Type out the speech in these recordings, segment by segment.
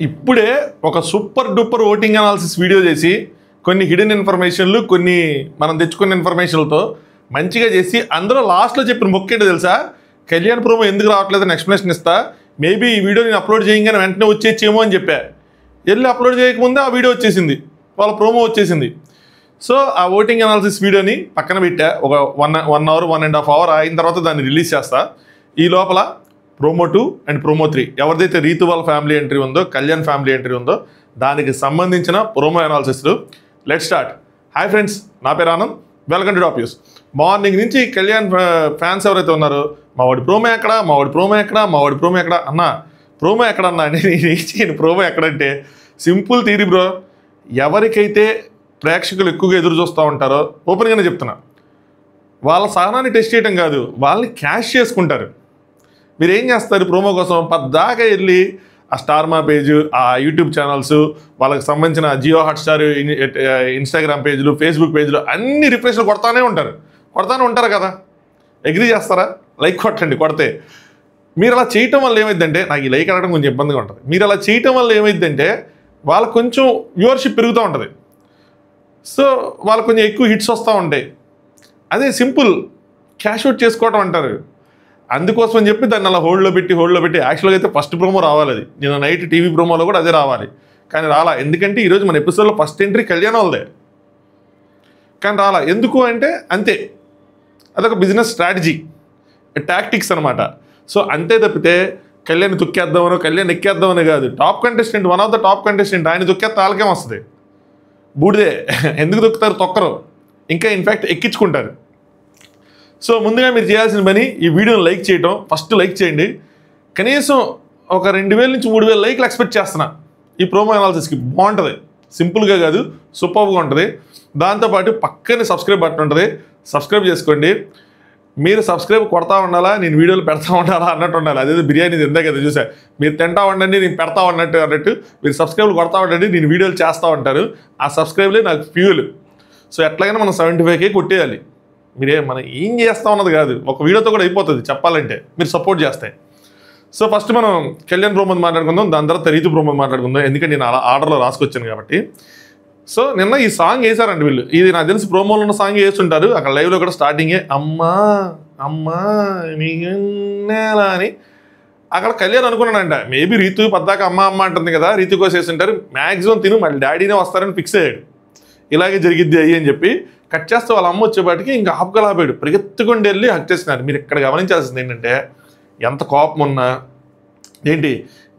ఇప్పుడే ఒక super duper voting analysis video చేసి కొన్ని హిడెన్ ఇన్ఫర్మేషన్లు కొన్ని మనం తెచ్చుకున్న ఇన్ఫర్మేషన్లతో మంచిగా చేసి అందులో లాస్ట్లో చెప్పిన మొక్కేంటో తెలుసా, కళ్యాణ్ ప్రోమో ఎందుకు రావట్లేదని ఎక్స్ప్లెనేషన్ ఇస్తా, మేబీ ఈ వీడియో నేను అప్లోడ్ చేయగానే వెంటనే వచ్చేచ్చేమో అని చెప్పా. వెళ్ళి అప్లోడ్ చేయకముందే ఆ వీడియో వచ్చేసింది, వాళ్ళ ప్రోమో వచ్చేసింది. సో ఆ ఓటింగ్ అనాలిసిస్ వీడియోని పక్కన పెట్టా. ఒక 1 అవర్ 1.5 అవర్ అయిన తర్వాత దాన్ని రిలీజ్ చేస్తా. ఈ లోపల ప్రోమో 2 అండ్ ప్రోమో 3 ఎవరిదైతే రీతు వాళ్ళ ఫ్యామిలీ ఎంట్రీ ఉందో, కళ్యాణ్ ఫ్యామిలీ ఎంట్రీ ఉందో దానికి సంబంధించిన ప్రోమో అనాలిసిస్లు. Let start. హాయ్ ఫ్రెండ్స్, నా పేరు Anand, welcome to top news. Morning నుంచి కళ్యాణ్ ఫ్యాన్స్ ఎవరైతే ఉన్నారో మావాడి ప్రోమో ఎక్కడ, మావాడి ప్రోమో ఎక్కడ, మావాడి ప్రోమో ఎక్కడ అన్నా, ప్రోమో ఎక్కడ అన్నా అని నేను ప్రోమో ఎక్కడంటే సింపుల్ థియరీ బ్రో. ఎవరికైతే ప్రేక్షకులు ఎక్కువగా ఎదురు చూస్తూ ఉంటారో ఓపెన్గానే చెప్తున్నా, వాళ్ళ సహనాన్ని టెస్ట్ చేయడం కాదు, వాళ్ళని క్యాష్ చేసుకుంటారు. మీరు ఏం చేస్తారు ప్రోమో కోసం? పద్దాకా వెళ్ళి ఆ స్టార్మా పేజు, ఆ యూట్యూబ్ ఛానల్స్, వాళ్ళకి సంబంధించిన జియో హాట్స్టార్, ఇన్స్టాగ్రామ్ పేజీలు, ఫేస్బుక్ పేజీలు అన్ని రిఫ్రెష్లు కొడతానే ఉంటారు కదా. అగ్రీ చేస్తారా? లైక్ కొట్టండి. కొడితే మీరు అలా చేయటం వల్ల ఏమైందంటే, నాకు ఈ లైక్ అడగడం కొంచెం ఇబ్బందిగా ఉంటుంది. మీరు అలా చేయటం వల్ల ఏమైందంటే వాళ్ళకు కొంచెం వ్యూవర్షిప్ పెరుగుతూ ఉంటుంది. సో వాళ్ళకు కొంచెం ఎక్కువ హిట్స్ వస్తూ ఉంటాయి. అదే సింపుల్ క్యాష్ అవుట్ చేసుకోవటం అంటారు. అందుకోసం అని చెప్పి దాన్ని అలా హోల్డ్లో పెట్టి యాక్చువల్గా అయితే ఫస్ట్ ప్రోమో రావాలి. అది నిన్న నైట్ టీవీ ప్రోమోలో కూడా అదే రావాలి, కానీ రాలా. ఎందుకంటే ఈరోజు మన ఎపిసోడ్లో ఫస్ట్ ఎంట్రీ కళ్యాణ్ వాళ్ళదే, కానీ రాలా. ఎందుకు అంటే అంతే, అదొక బిజినెస్ స్ట్రాటజీ, టాక్టిక్స్ అనమాట. సో అంతే తప్పితే కళ్యాణ్ తొక్కేద్దామనో కళ్యాణ్ ఎక్కేద్దామని కాదు. Top contestant, one of the top contestant, ఆయన తొక్కేస్తే వాళ్ళకేం వస్తుంది? బూడిదే. ఎందుకు తొక్కుతారు? తొక్కరు, ఇంకా ఇన్ఫ్యాక్ట్ ఎక్కించుకుంటారు. సో ముందుగా మీరు చేయాల్సిన పని ఈ వీడియోని లైక్ చేయటం. ఫస్ట్ లైక్ చేయండి. కనీసం ఒక 2000 నుంచి 3000 లైక్లు ఎక్స్పెక్ట్ చేస్తున్నా ఈ ప్రోమో అనాలిసిస్కి. బాగుంటుంది, సింపుల్గా కాదు సూపర్గా ఉంటుంది. దాంతోపాటు పక్కనే సబ్స్క్రైబ్ బటన్ ఉంటుంది, సబ్స్క్రైబ్ చేసుకోండి. మీరు సబ్స్క్రైబ్ కొడతా ఉండాలా, నేను వీడియోలు పెడతా ఉండాలా అన్నట్టు ఉండాలి. అదే బిర్యానీ తిందా కదా చూసా, మీరు తింటా ఉండండి నేను పెడతా అన్నట్టు మీరు సబ్స్క్రైబ్లు కొడతా ఉండండి, నేను వీడియోలు చేస్తూ ఉంటారు. ఆ సబ్స్క్రైబ్లే నాకు ఫ్యూల్. సో ఎట్లాగైనా మనం 75K కొట్టేయాలి. మనం ఏం చేస్తా ఉన్నది కాదు, ఒక వీడియోతో కూడా అయిపోతుంది చెప్పాలంటే, మీరు సపోర్ట్ చేస్తే. సో ఫస్ట్ మనం కళ్యాణ్ ప్రోమో మాట్లాడుకుందాం, దాని తర్వాత రీతు ప్రోమో మాట్లాడుకుందాం. ఎందుకంటే నేను అలా ఆర్డర్లో రాసుకొచ్చాను కాబట్టి. సో నిన్న ఈ సాంగ్ వేసారండి వీళ్ళు. ఇది నాకు తెలిసి ప్రోమోలో ఉన్న సాంగ్ వేస్తుంటారు. అక్కడ లైవ్లో కూడా స్టార్టింగే అమ్మా అమ్మా నీలా అని. అక్కడ కళ్యాణ్ అనుకున్నాడంట మేబీ రీతు పద్దాక అమ్మ అమ్మ అంటుంది కదా, రీతు కోసం వేస్తుంటారు, మ్యాక్సిమం తిను మళ్ళీ డాడీనే వస్తారని ఫిక్స్ అయ్యాడు. ఇలాగే జరిగిద్ది అయ్యి అని చెప్పి కట్ చేస్తే వాళ్ళ అమ్మ వచ్చేపాటికి ఇంకా ఆపుకలాపాడు, పరిగెత్తుకుంటూ వెళ్ళి హక్ చేస్తున్నారు. మీరు ఇక్కడ గమనించాల్సింది ఏంటంటే, ఎంత కోపం ఉన్నా ఏంటి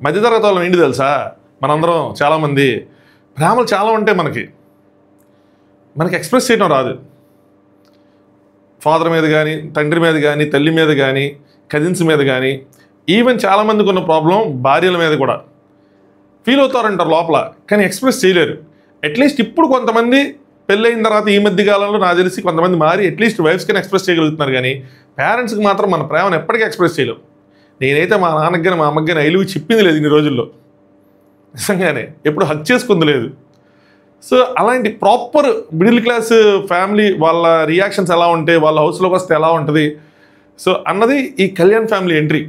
మధ్యతరగతి వాళ్ళం ఏంటి తెలుసా, మనందరం చాలామంది ప్రేమలు చాలా ఉంటాయి మనకి ఎక్స్ప్రెస్ చేయడం రాదు. ఫాదర్ మీద కానీ, తండ్రి మీద కానీ, తల్లి మీద కానీ, కజిన్స్ మీద కానీ, ఈవెన్ చాలామందికి ఉన్న ప్రాబ్లం భార్యల మీద కూడా ఫీల్ అవుతారంటారు లోపల, కానీ ఎక్స్ప్రెస్ చేయలేరు. అట్లీస్ట్ ఇప్పుడు కొంతమంది పెళ్ళైన తర్వాత ఈ మధ్య కాలంలో నాకు తెలిసి కొంతమంది మారి అట్లీస్ట్ వైఫ్స్ కానీ ఎక్స్ప్రెస్ చేయగలుగుతున్నారు, కానీ పేరెంట్స్కి మాత్రం మన ప్రేమను ఎప్పటికీ ఎక్స్ప్రెస్ చేయలేం. నేనైతే మా నాన్నకి కానీ మా అమ్మకి కానీ ఐలువి చెప్పింది లేదు ఇన్ని రోజుల్లో, నిజంగానే ఎప్పుడు హక్ చేసుకుంది లేదు. సో అలాంటి ప్రాపర్ మిడిల్ క్లాస్ ఫ్యామిలీ వాళ్ళ రియాక్షన్స్ ఎలా ఉంటాయి, వాళ్ళ హౌస్లోకి వస్తే ఎలా ఉంటుంది సో అన్నది ఈ కళ్యాణ్ ఫ్యామిలీ ఎంట్రీ.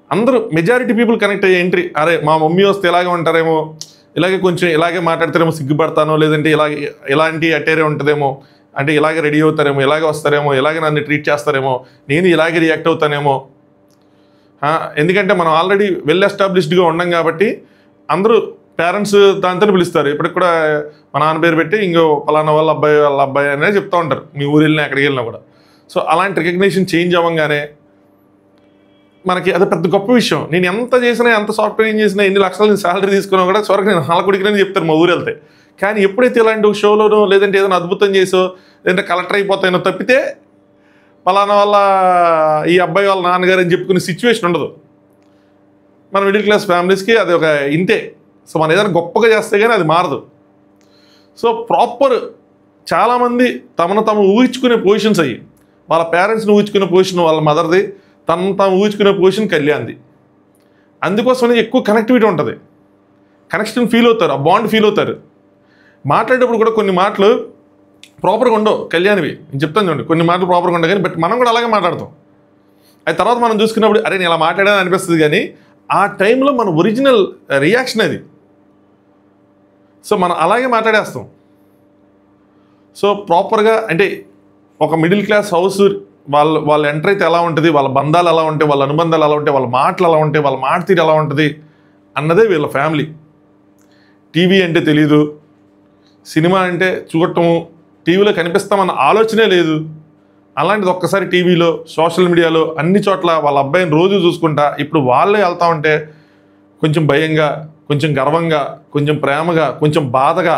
అందరూ మెజారిటీ పీపుల్ కనెక్ట్ అయ్యే ఎంట్రీ. అరే మా మమ్మీ వస్తే ఇలాగే ఉంటారేమో, ఇలాగే కొంచెం ఇలాగే మాట్లాడతారేమో, సిగ్గుపడతానో, లేదంటే ఇలాంటి అటేరే ఉంటుందేమో, అంటే ఇలాగే రెడీ అవుతారేమో, ఇలాగే వస్తారేమో, ఇలాగే నన్ను ట్రీట్ చేస్తారేమో, నేను ఇలాగే రియాక్ట్ అవుతానేమో. ఎందుకంటే మనం ఆల్రెడీ వెల్ ఎస్టాబ్లిష్డ్గా ఉన్నాం కాబట్టి అందరూ పేరెంట్స్ దాంతో పిలుస్తారు. ఇప్పటికి కూడా మా నాన్న పేరు పెట్టి ఇంకో పలానా వాళ్ళ అబ్బాయి అనేది చెప్తూ ఉంటారు, మీ ఊరు వెళ్ళినా ఎక్కడికి వెళ్ళినా కూడా. సో అలాంటి రికగ్నిషన్ చేంజ్ అవ్వగానే మనకి అది పెద్ద గొప్ప విషయం. నేను ఎంత చేసినా, ఎంత సాఫ్ట్వేర్ ఏం చేసినా, ఎన్ని లక్షలు నేను శాలరీ తీసుకున్నా కూడా చివరికి నేను హాలకుడికి చెప్తారు మా ఊరు వెళ్తే. కానీ ఎప్పుడైతే ఇలాంటి షోలోనో లేదంటే ఏదైనా అద్భుతం చేసో లేదంటే కలెక్టర్ అయిపోతాయనో తప్పితే పలానా వాళ్ళ ఈ అబ్బాయి వాళ్ళ నాన్నగారు అని చెప్పుకునే సిచ్యువేషన్ ఉండదు మన మిడిల్ క్లాస్ ఫ్యామిలీస్కి. అది ఒక ఇంతే. సో మనం ఏదైనా గొప్పగా చేస్తే కానీ అది మారదు. సో ప్రాపర్ చాలామంది తమను తాము ఊహించుకునే పొజిషన్స్ అయ్యి, వాళ్ళ పేరెంట్స్ని ఊహించుకునే పొజిషన్ వాళ్ళ మదర్ది, తను తాము ఊహించుకునే పొజిషన్ కళ్యాణ్ది. అందుకోసమనే ఎక్కువ కనెక్టివిటీ ఉంటుంది, కనెక్షన్ ఫీల్ అవుతారు, ఆ బాండ్ ఫీల్ అవుతారు. మాట్లాడేటప్పుడు కూడా కొన్ని మాటలు ప్రాపర్గా ఉండవు కళ్యాణ్వి. నేను చెప్తాను చూడండి, కొన్ని మాటలు ప్రాపర్గా ఉండవు కానీ బట్ మనం కూడా అలాగే మాట్లాడతాం. అది తర్వాత మనం చూసుకున్నప్పుడు అరే నేను ఇలా మాట్లాడాలని అనిపిస్తుంది, కానీ ఆ టైంలో మన ఒరిజినల్ రియాక్షన్ అది. సో మనం అలాగే మాట్లాడేస్తాం. సో ప్రాపర్గా అంటే ఒక మిడిల్ క్లాస్ హౌస్ వాళ్ళు ఎంటర్ అయితే ఎలా ఉంటుంది, వాళ్ళ బంధాలు ఎలా ఉంటాయి, వాళ్ళ అనుబంధాలు ఎలా ఉంటాయి, వాళ్ళ మాటలు ఎలా ఉంటాయి, వాళ్ళ మాట తీరు ఎలా ఉంటుంది అన్నదే వీళ్ళ ఫ్యామిలీ. టీవీ అంటే తెలీదు, సినిమా అంటే చూడటము, టీవీలో కనిపిస్తామన్న ఆలోచనే లేదు. అలాంటిది ఒక్కసారి టీవీలో, సోషల్ మీడియాలో అన్ని చోట్ల వాళ్ళ అబ్బాయిని రోజు చూసుకుంటా ఇప్పుడు వాళ్ళే వెళ్తా ఉంటే కొంచెం భయంగా, కొంచెం గర్వంగా, కొంచెం ప్రేమగా, కొంచెం బాధగా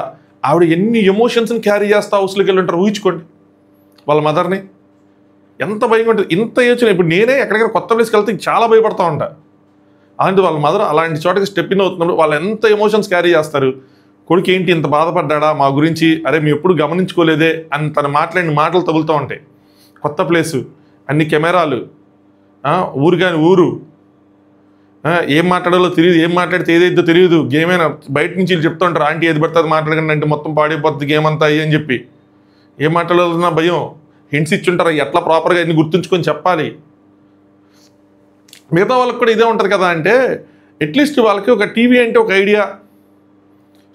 ఆవిడ ఎన్ని ఎమోషన్స్ని క్యారీ చేస్తా హౌస్లోకి వెళ్ళి ఉంటారు. ఊహించుకోండి వాళ్ళ మదర్ని, ఎంత భయంగా ఉంటుంది. ఇంత యోచన ఇప్పుడు నేనే ఎక్కడికైనా కొత్త ప్లేస్కి వెళ్తే చాలా భయపడతా ఉంటా. అలాంటి వాళ్ళ మదర్ అలాంటి చోటకి స్టెప్ ఇన్ అవుతున్నప్పుడు వాళ్ళు ఎంత ఎమోషన్స్ క్యారీ చేస్తారు. కొడుకు ఏంటి ఇంత బాధపడ్డా మా గురించి, అరే మేము ఎప్పుడు గమనించుకోలేదే అని తను మాట్లాడిన మాటలు తగులుతూ ఉంటాయి. కొత్త ప్లేసు, అన్ని కెమెరాలు, ఊరు కాని ఊరు, ఏం మాట్లాడాలో తెలియదు, ఏం మాట్లాడితే ఏదైతే తెలియదు. గేమ్ అయినా బయట నుంచి వీళ్ళు చెప్తూ ఉంటారు, ఆంటీ ఏది పడుతుంది మాట్లాడకండి అంటే మొత్తం పాడైపోతుంది గేమ్ అంతా అయ్యి అని చెప్పి. ఏం మాట్లాడాలన్నా భయం. హింట్స్ ఇచ్చుంటారు, ఎట్లా ప్రాపర్గా ఇన్ని గుర్తుంచుకొని చెప్పాలి. మిగతా వాళ్ళకి కూడా ఇదే ఉంటుంది కదా. అంటే అట్లీస్ట్ వాళ్ళకి ఒక టీవీ అంటే ఒక ఐడియా,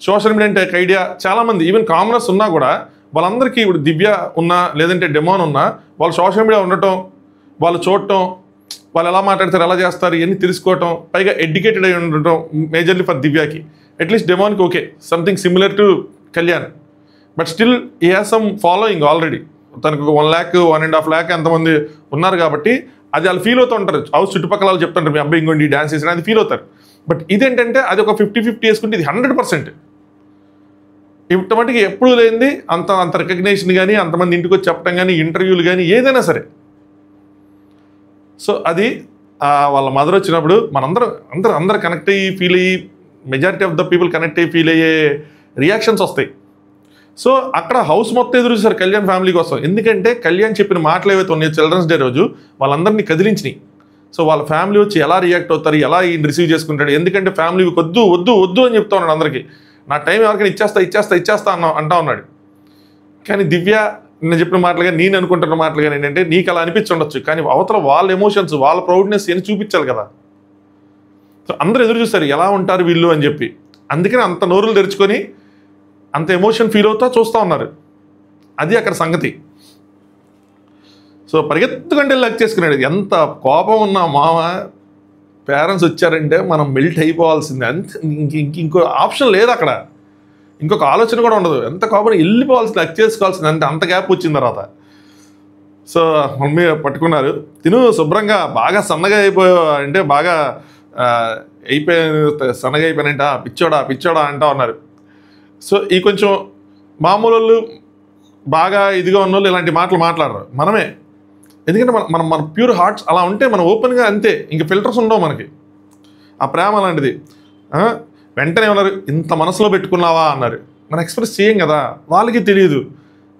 సోషల్ మీడియా అంటే ఒక ఐడియా. చాలామంది ఈవెన్ కామనర్స్ ఉన్నా కూడా వాళ్ళందరికీ ఇప్పుడు దివ్య ఉన్నా లేదంటే డెమోన్ ఉన్నా వాళ్ళు సోషల్ మీడియా ఉండటం, వాళ్ళు చూడటం, వాళ్ళు ఎలా మాట్లాడతారు, ఎలా చేస్తారు ఇవన్నీ తెలుసుకోవటం, పైగా ఎడ్యుకేటెడ్ అయి ఉండటం మేజర్లీ ఫర్ దివ్యాకి. అట్లీస్ట్ డెమోన్కి okay something similar to Kalyan, but still ఈ హ్యాస్ సమ్ ఫాలోయింగ్ ఆల్రెడీ. తనకు 1 lakh 1.5 lakh ఎంతమంది ఉన్నారు కాబట్టి అది వాళ్ళు ఫీల్ అవుతూ ఉంటారు. హౌస్ చుట్టుపక్కల వాళ్ళు చెప్తుంటారు మీ అబ్బాయి ఇంకోండి డాన్స్ చేసిన అది ఫీల్ అవుతారు. బట్ ఇదేంటంటే అది ఒక 50-50 వేసుకుంటే ఇది 100%. ఇప్పటికి ఎప్పుడు లేనిది అంత రికగ్నేషన్ కానీ, అంతమంది ఇంటికి వచ్చి చెప్పడం కానీ, ఇంటర్వ్యూలు కానీ ఏదైనా సరే. సో అది వాళ్ళ మదర్ వచ్చినప్పుడు అందరూ కనెక్ట్ అయ్యి ఫీల్ అయ్యి, majority of the people connect అయ్యి ఫీల్ అయ్యే రియాక్షన్స్ వస్తాయి. సో అక్కడ హౌస్ మొత్తం ఎదురు చూసారు కళ్యాణ్ ఫ్యామిలీ కోసం. ఎందుకంటే కళ్యాణ్ చెప్పిన మాటలు ఏవైతే ఉన్నాయో చిల్డ్రన్స్ డే రోజు వాళ్ళందరినీ కదిలించినాయి. సో వాళ్ళ ఫ్యామిలీ వచ్చి ఎలా రియాక్ట్ అవుతారు, ఎలా ఈయన రిసీవ్ చేసుకుంటాడు. ఎందుకంటే ఫ్యామిలీ వద్దు వద్దు వద్దు అని చెప్తా ఉన్నాడు అందరికీ. నా టైం ఎవరికైనా ఇచ్చేస్తా అంటా ఉన్నాడు. కానీ దివ్య నేను చెప్పిన మాటలుగా, నేను అనుకుంటున్న మాటలుగా ఏంటంటే నీకు అలా అనిపించండొచ్చు, కానీ అవతల వాళ్ళ ఎమోషన్స్, వాళ్ళ ప్రౌడ్నెస్ అని చూపించాలి కదా. సో అందరూ ఎదురు చూస్తారు ఎలా ఉంటారు వీళ్ళు అని చెప్పి. అందుకని అంత నోరులు తెరుచుకొని అంత ఎమోషన్ ఫీల్ అవుతా చూస్తూ ఉన్నారు. అది అక్కడ సంగతి. సో పరిగెత్తుకుంటే లక్ చేసుకున్నాడు. ఎంత కోపం ఉన్నా మామ పేరెంట్స్ వచ్చారంటే మనం మెల్ట్ అయిపోవాల్సిందే, అంతే. ఇంకో ఆప్షన్ లేదు అక్కడ, ఇంకొక ఆలోచన కూడా ఉండదు. ఎంత కోపం వెళ్ళిపోవాల్సింది, లక్ చేసుకోవాల్సింది, అంత గ్యాప్ వచ్చిన తర్వాత. సో మమ్మీ పట్టుకున్నారు, తిను శుభ్రంగా బాగా సన్నగా అంటే బాగా సన్నగా అయిపోయినంట, పిచ్చోడా అంటా ఉన్నారు. సో ఈ కొంచెం మామూలు వాళ్ళు బాగా ఇదిగా ఉన్న వాళ్ళు ఇలాంటి మాటలు మాట్లాడరు, మనమే. ఎందుకంటే మన ప్యూర్ హార్ట్స్ అలా ఉంటే మనం ఓపెన్గా అంతే, ఇంక ఫిల్టర్స్ ఉండవు మనకి. ఆ ప్రేమ అలాంటిది. వెంటనే ఉన్నారు, ఇంత మనసులో పెట్టుకున్నావా అన్నారు. మనం ఎక్స్ప్రెస్ చేయం కదా, వాళ్ళకి తెలియదు.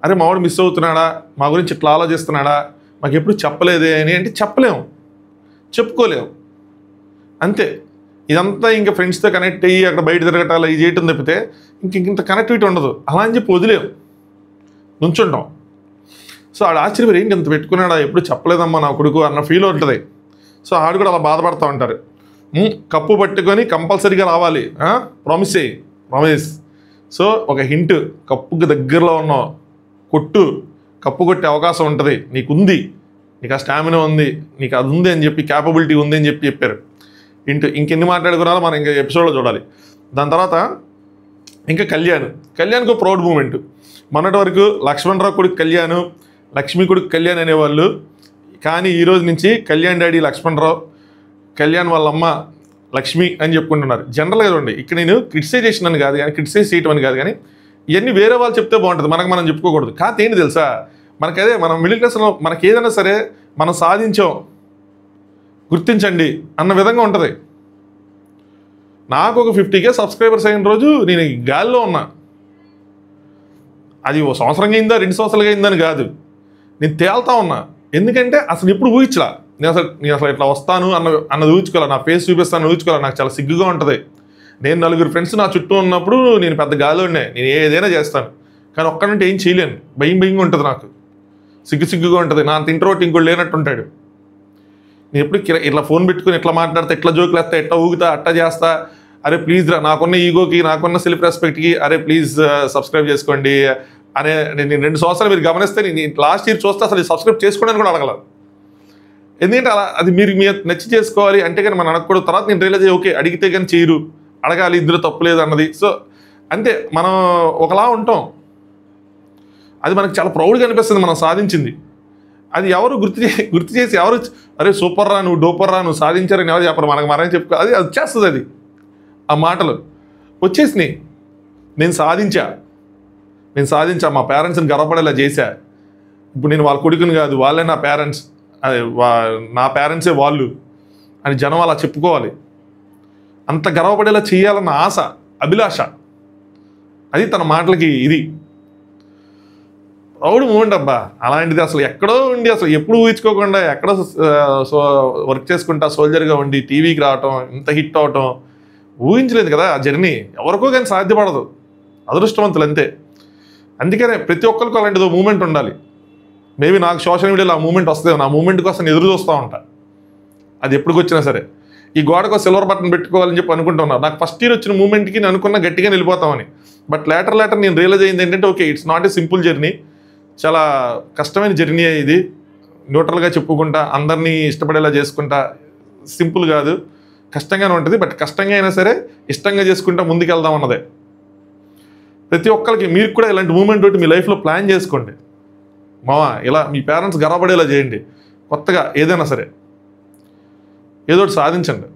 అరే మావాడు మిస్ అవుతున్నాడా, మా గురించి ఇట్లా ఆలోచిస్తున్నాడా, మాకు ఎప్పుడు చెప్పలేదే అని అంటే చెప్పలేము, చెప్పుకోలేము, అంతే. ఇదంతా ఇంకా ఫ్రెండ్స్తో కనెక్ట్ అయ్యి అక్కడ బయట తిరగటాలు ఇది చేయటం తప్పితే ఇంత కనెక్టివిటీ ఉండదు. అలా అని చెప్పి వదిలేము, నుంచుంటాం. సో ఆడు ఆశ్చర్యపోయి ఏంటి ఇంత పెట్టుకున్నాడా, ఎప్పుడు చెప్పలేదమ్మా నా కొడుకు అన్న ఫీల్ ఉంటుంది. సో ఆడు కూడా అలా బాధపడుతూ ఉంటారు. కప్పు పట్టుకొని కంపల్సరీగా రావాలి, ప్రామిస్. సో ఒక హింట్, కప్పుకి దగ్గరలో ఉన్నావు, కప్పు కొట్టే అవకాశం ఉంటుంది, నీకు ఆ స్టామినా ఉంది, నీకు అది ఉంది అని చెప్పి, క్యాపబిలిటీ ఉంది అని చెప్పారు. ఇంకెన్ని మాట్లాడుకున్నారో మనం ఇంకా ఎపిసోడ్లో చూడాలి. దాని తర్వాత ఇంకా కళ్యాణ్కి ఒక ప్రౌడ్ మూమెంట్. మొన్నటి వరకు లక్ష్మణరావు కొడుకు కళ్యాణ్, లక్ష్మి కొడుకు కళ్యాణ్ అనేవాళ్ళు. కానీ ఈరోజు నుంచి కళ్యాణ్ డాడీ లక్ష్మణరావు, కళ్యాణ్ వాళ్ళ అమ్మ లక్ష్మి అని చెప్పుకుంటున్నారు. జనరల్గా చూడండి, ఇక్కడ నేను క్రిటిసైజేషన్ అని కాదు కానీ, క్రిటిసైజ్ చేయటం అని కాదు కానీ, ఇవన్నీ వేరే వాళ్ళు చెప్తే బాగుంటుంది, మనం చెప్పుకోకూడదు. కాకపోతే ఏంటి తెలుసా, మనకదే మనం మిడిల్ క్లాస్లో మనకి ఏదైనా సరే మనం సాధించాం గుర్తించండి అన్న విధంగా ఉంటుంది. నాకు ఒక 50K సబ్స్క్రైబర్స్ అయిన రోజు నేను గాల్లో ఉన్నా. అది ఓ సంవత్సరంగా అయిందా 2 సంవత్సరాలుగా అయిందని కాదు, నేను తేల్తా ఉన్నా. ఎందుకంటే అసలు ఎప్పుడు ఊహించలా, నేను అసలు ఇట్లా వస్తాను అన్నది ఊహించుకోవాలి, నా ఫేస్ చూపిస్తాను ఊహించుకోవాలి. నాకు చాలా సిగ్గుగా ఉంటుంది. నేను 4 ఫ్రెండ్స్ నా చుట్టూ ఉన్నప్పుడు నేను పెద్ద గాల్లోనే, నేను ఏదైనా చేస్తాను. కానీ ఒక్కడంటే ఏం చేయలేను, భయంగా ఉంటుంది, నాకు సిగ్గుగా ఉంటుంది. నా అంత ఇంట్రోవర్ట్ ఇంకోటి లేనట్టు ఉంటాడు. నేను ఎప్పుడు ఇట్లా ఫోన్ పెట్టుకుని ఇట్లా మాట్లాడితే ఇట్లా జోకులు వేస్తా ఇట్లా ఊగుతా అట్లా చేస్తా, అరే ప్లీజ్ రా నాకున్న ఈగోకి నాకున్న సెల్ఫ్ రెస్పెక్ట్కి అరే ప్లీజ్ సబ్స్క్రైబ్ చేసుకోండి అనే నేను 2 సంవత్సరాలు మీరు గమనిస్తే నేను లాస్ట్ ఇయర్ చూస్తే అసలు సబ్స్క్రైబ్ చేసుకోవడానికి కూడా అడగలేదు. ఎందుకంటే అలా అది మీరు నచ్చి చేసుకోవాలి అంటే కానీ మనం అడగకూడదు. తర్వాత నేను రియలైజ్ ఓకే అడిగితే కానీ చేయరు, అడగాలి, ఇందులో తప్పులేదు అన్నది. సో అంతే, మనం ఒకలా ఉంటాం, అది మనకు చాలా ప్రౌడ్గా అనిపిస్తుంది మనం సాధించింది. అది ఎవరు గుర్తు చేసి ఎవరు అరే సూపర్ రా నువ్వు డోపర్ రా నువ్వు సాధించారని ఎవరు చెప్పరు, మనకు మనమే చెప్పుకో. అది వచ్చేస్తుంది, అది ఆ మాటలు వచ్చేసినాయి. నేను సాధించా, మా పేరెంట్స్ని గర్వపడేలా చేశా. ఇప్పుడు నేను వాళ్ళ కొడుకుని కాదు, వాళ్ళే నా పేరెంట్స్, అదే నా పేరెంట్సే వాళ్ళు అని జనం అలా చెప్పుకోవాలి. అంత గర్వపడేలా చేయాలన్న ఆశ, అభిలాష, అది తన మాటలకి ఇది ప్రౌడ్ మూమెంట్ అబ్బా. అలాంటిది అసలు ఎక్కడో ఉండి అసలు ఎప్పుడు ఊహించుకోకుండా ఎక్కడో వర్క్ చేసుకుంటా సోల్జర్గా ఉండి టీవీకి రావటం, ఇంత హిట్ అవటం ఊహించలేదు కదా. ఆ జర్నీ ఎవరికో కానీ సాధ్యపడదు, అదృష్టవంతులు అంతే. అందుకనే ప్రతి ఒక్కరికి అలాంటిదో మూమెంట్ ఉండాలి. మేబీ నాకు సోషల్ మీడియాలో ఆ మూమెంట్ వస్తుంది, నా మూమెంట్ కోసం ఎదురు చూస్తూ ఉంటా. అది ఎప్పటికి వచ్చినా సరే ఈ గోడకు సిల్వర్ బటన్ పెట్టుకోవాలని చెప్పి అనుకుంటున్నాను. నాకు ఫస్ట్ ఇయర్ వచ్చిన మూమెంట్కి నేను అనుకున్నా గట్టిగా వెళ్ళిపోతామని. బట్ లేటర్ నేను రియలైజ్ అయింది ఏంటంటే okay it's not a simple journey, చాలా కష్టమైన జర్నీ ఇది. న్యూట్రల్గా చెప్పుకుంటా అందరినీ ఇష్టపడేలా చేసుకుంటా, సింపుల్ కాదు, కష్టంగానే ఉంటుంది. బట్ కష్టంగా అయినా సరే ఇష్టంగా చేసుకుంటా ముందుకెళ్దాం అన్నదే. ప్రతి ఒక్కరికి మీరు కూడా ఇలాంటి మూమెంట్ ఒకటి మీ లైఫ్లో ప్లాన్ చేసుకోండి. మావా ఇలా మీ పేరెంట్స్ గర్వపడేలా చేయండి, కొత్తగా ఏదైనా సరే ఏదో ఒకటి సాధించండి.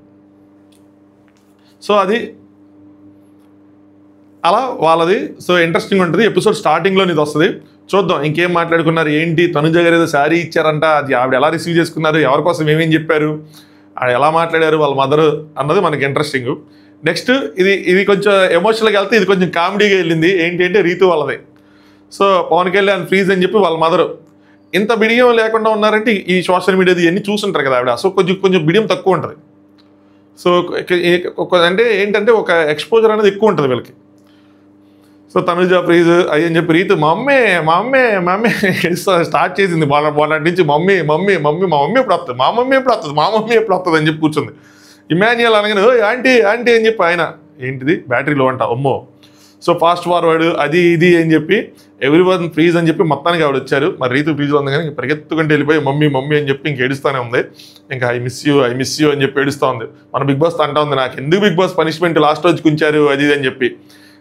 సో అది అలా వాళ్ళది. సో ఇంట్రెస్టింగ్ ఉంటుంది. ఎపిసోడ్ స్టార్టింగ్లో ఇది వస్తుంది, చూద్దాం ఇంకేం మాట్లాడుకున్నారు ఏంటి. తనుజ గారు ఏదో శారీ ఇచ్చారంట, అది ఆవిడ ఎలా రిసీవ్ చేసుకున్నారు, ఎవరి కోసం ఏమేం చెప్పారు, ఆవిడ ఎలా మాట్లాడారు వాళ్ళ మదర్ అన్నది మనకి ఇంట్రెస్టింగ్. నెక్స్ట్ ఇది కొంచెం ఎమోషనల్గా వెళ్తే ఇది కొంచెం కామెడీగా వెళ్ళింది. ఏంటి అంటే రీతు వాళ్ళది. సో పవన్ కళ్యాణ్ ఫ్రీజ్ అని చెప్పి వాళ్ళ మదరు ఇంత బిడియం లేకుండా ఉన్నారంటే ఈ సోషల్ మీడియాది ఇవన్నీ చూసుంటారు కదా ఆవిడ. సో కొంచెం బిడియం తక్కువ ఉంటుంది. సో అంటే ఏంటంటే ఒక ఎక్స్పోజర్ అనేది ఎక్కువ ఉంటుంది వీళ్ళకి. సో తనుజ ఫ్రీజ్ అయ్యి అని చెప్పి రీతు మా అమ్మే స్టార్ట్ చేసింది వాళ్ళ నుంచి. మమ్మీ ఎప్పుడు వస్తుంది అని చెప్పి కూర్చుంది. ఇమాన్యుయల్ అనగానే ఆంటీ అని చెప్పి ఆయన ఏంటిది బ్యాటరీలో అంట అమ్మో. సో ఫాస్ట్ ఫార్వర్డ్ అది ఇది అని చెప్పి ఎవ్రీవన్ ఫ్రీజ్ అని చెప్పి మొత్తానికి ఆవిడ వచ్చారు. మరి రీతు ఫ్రీజ్లో ఉంది కానీ పరిగెత్తుకుంటే వెళ్ళిపోయి మమ్మీ అని చెప్పి ఇంక ఏడుస్తూనే ఉంది. ఇంకా ఐ మిస్ యూ అని చెప్పి ఏడుస్తూ ఉంది. మన బిగ్ బాస్ అంటా ఉంది నాకు ఎందుకు బిగ్ బాస్ పనిష్మెంట్ లాస్ట్ రోజుకి ఉంచారు అది అని చెప్పి.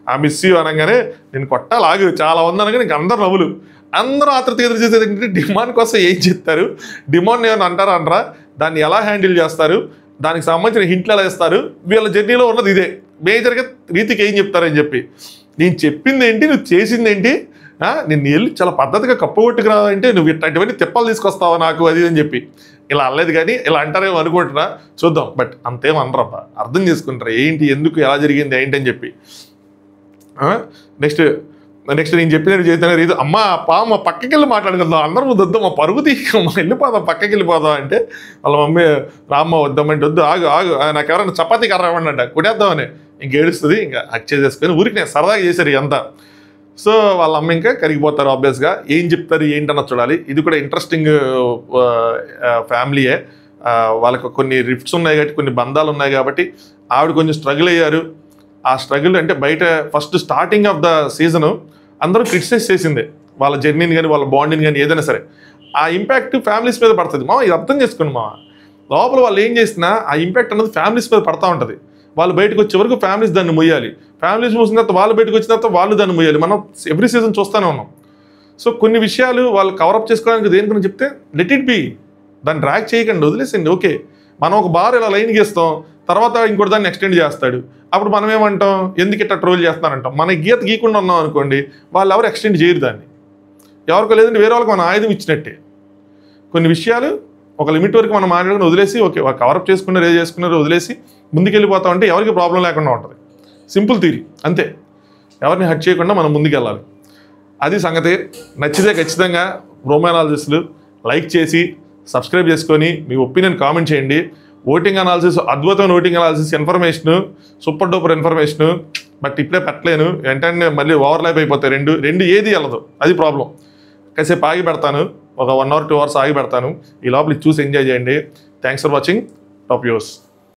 ఆ మిస్ యూ అనగానే నేను కొట్టాలాగు చాలా ఉంది అనగానే ఇంక అందరు నవ్వులు. అందరూ ఆతృత ఎదురు చేసేది ఏంటంటే డిమాండ్ కోసం ఏం చెప్తారు, డిమాండ్ ఏమైనా అంటారా అనరా, దాన్ని ఎలా హ్యాండిల్ చేస్తారు, దానికి సంబంధించిన హింట్లు ఎలా ఇస్తారు, వీళ్ళ జర్నీలో ఉన్నది ఇదే మేజర్గా. రీతికి ఏం చెప్తారని చెప్పి నేను చెప్పింది ఏంటి, నువ్వు చేసింది ఏంటి, నేను వెళ్ళి చాలా పద్ధతిగా కప్పగొట్టుకు రాదంటే నువ్వు ఇట్లాంటివన్నీ తిప్పలు తీసుకొస్తావా నాకు అది అని చెప్పి ఇలా అనలేదు. కానీ ఇలా అంటారేమో అనుకుంటున్నా, చూద్దాం. బట్ అంతేం అనరబ్బా, అర్థం చేసుకుంటారు ఏంటి ఎందుకు ఎలా జరిగింది ఏంటి అని చెప్పి. నెక్స్ట్ నేను చెప్పినట్టు చేస్తాను రీతి అమ్మ పక్కకి వెళ్ళి మాట్లాడుకుందాం, అందరూ వద్దాం, మా పరుగు తీసుకోమ్మా వెళ్ళిపోదాం పక్కకి వెళ్ళిపోదాం అంటే వాళ్ళ మమ్మీ రామ్మ వద్దామంటే వద్దు ఆగు నాకు ఎవరైనా చపాతీ కర్ర ఇవ్వండి అంట కొట్టేద్దామని ఇంక ఏడుస్తుంది. ఇంకా హక్ చేసేసుకొని ఊరికి నేను సరదాగా చేశారు ఇదంతా. సో వాళ్ళ అమ్మ ఇంకా కరిగిపోతారు ఆబ్వియస్గా. ఏం చెప్తారు ఏంటన్న చూడాలి. ఇది కూడా ఇంట్రెస్టింగ్ ఫ్యామిలీయే. వాళ్ళకు కొన్ని రిఫ్ట్స్ ఉన్నాయి కాబట్టి కొన్ని బంధాలు ఉన్నాయి కాబట్టి ఆవిడ కొంచెం స్ట్రగుల్ అయ్యారు. ఆ స్ట్రగుల్ అంటే బయట first starting of the season అందరూ క్రిటిసైజ్ చేసిందే వాళ్ళ జర్నీని కానీ వాళ్ళ బాండింగ్ కానీ ఏదైనా సరే. ఆ ఇంపాక్ట్ ఫ్యామిలీస్ మీద పడుతుంది. ఇది అర్థం చేసుకోండి లోపల వాళ్ళు ఏం చేసినా ఆ ఇంపాక్ట్ అనేది ఫ్యామిలీస్ మీద పడతా ఉంటుంది. వాళ్ళు బయటకు వచ్చే వరకు ఫ్యామిలీస్ దాన్ని మొయ్యాలి, ఫ్యామిలీస్ మూసిన తర్వాత వాళ్ళు బయటకు వచ్చిన తర్వాత వాళ్ళు దాన్ని మొయ్యాలి. మనం ఎవ్రీ సీజన్ చూస్తూనే ఉన్నాం. సో కొన్ని విషయాలు వాళ్ళు కవరప్ చేసుకోవడానికి దేని గురించి చెప్తే లెట్ ఇట్ బి, దాన్ని డ్రాగ్ చేయకండి, వదిలేసండి. ఓకే మనం ఒక బార్ ఇలా లైన్ గీస్తాం, తర్వాత ఇంకోటి దాన్ని ఎక్స్టెండ్ చేస్తాడు, అప్పుడు మనం ఏమంటాం ఎందుకు ఇట్లా ట్రోల్ చేస్తానంటాం. మన గీత గీకుండా ఉన్నాం అనుకోండి వాళ్ళు ఎవరు ఎక్స్టెండ్ చేయరు దాన్ని, ఎవరికో లేదంటే వేరే వాళ్ళకి మన ఆయుధం ఇచ్చినట్టే. కొన్ని విషయాలు ఒక లిమిట్ వరకు మనం మాట్లాడుకుని వదిలేసి ఓకే వాళ్ళు కవరప్ చేసుకున్నారు ఏది చేసుకున్నారో వదిలేసి ముందుకెళ్ళిపోతాం అంటే ఎవరికి ప్రాబ్లం లేకుండా ఉంటుంది. సింపుల్ థియరీ అంతే, ఎవరిని హర్ట్ చేయకుండా మనం ముందుకెళ్ళాలి. అది సంగతి. నచ్చితే ఖచ్చితంగా ప్రోమో లైక్ చేసి సబ్స్క్రైబ్ చేసుకొని మీ ఒపీనియన్ కామెంట్ చేయండి. ఓటింగ్ అనాలిసిస్ అద్భుతమైన voting analysis information super duper information. But ఇప్పుడే పెట్టలేను, వెంటనే మళ్ళీ ఓవర్లాప్ అయిపోతాయి. రెండు ఏది వెళ్ళదు, అది ప్రాబ్లం. కాసేపు ఆగి పెడతాను, ఒక 1 or 2 hours ఆగి పెడతాను. ఈ లోపల చూసి ఎంజాయ్ చేయండి. Thanks for watching top views.